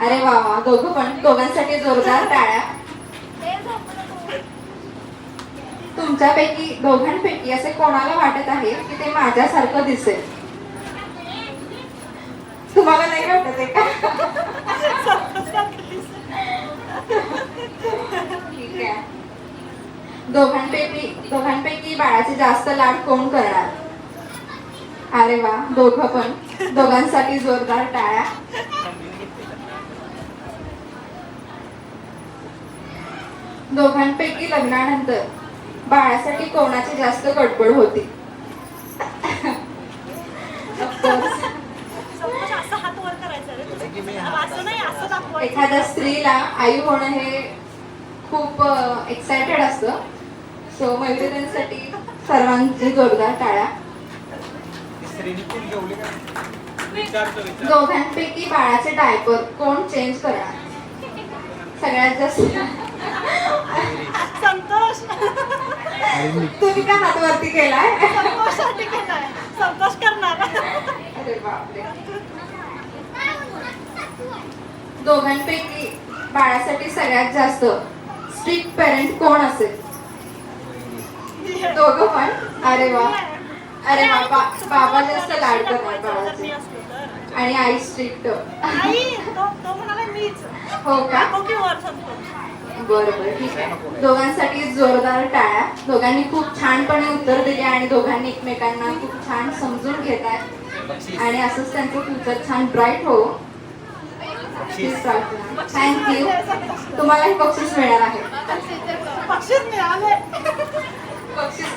अरे वा वा, दोघं पण, दोघांसाठी जोरदार टाळ्या. तुमच्यापैकी दोघांपैकी असे कोणाला वाटत आहे की ते माझ्यासारखं दिसेल? तुम्हाला नाही वाटत आहे का? ठीक आहे. दोघांपैकी बाळाचे जास्त लाड कोण करणार? अरे वा, दोघं पण, दोघांसाठी जोरदार टाळ्या. दोघांपैकी लग्नानंतर बाळासाठी कोणाची जास्त गडबड होती? एखाद्या स्त्रीला आई होणं हे खूप एक्सायटेड असतं. सो मैत्रिणींसाठी सर्वांची जोरदार टाळ्या. दोघांपैकी बाळाचे डायपर कोण चेंज करणार? सगळ्यात जास्त संतोष. तुम्ही का हात वरती केलाय? संतोष करणार. अरे बापरे. दोघांपैकी बाळासाठी सगळ्यात जास्त स्ट्रिक्ट पेरेंट कोण असेल? दोघं पण? अरे वा, अरे वा, बाबा जास्त लाड करणार बाळाचे आणि आई स्ट्रिक्ट. हो का? बरं बरं, ठीक आहे. दोघांसाठी जोरदार टाळ्या. दोघांनी खूप छानपणे उत्तर दिले आणि दोघांनी एकमेकांना खूप छान समजून घेत आहेत आणि असंच त्यांचं फ्युचर छान ब्राईट हो. थँक्यू. तुम्हालाही बक्षीस मिळणार आहे. बक्षीस मिळाले. बक्षीस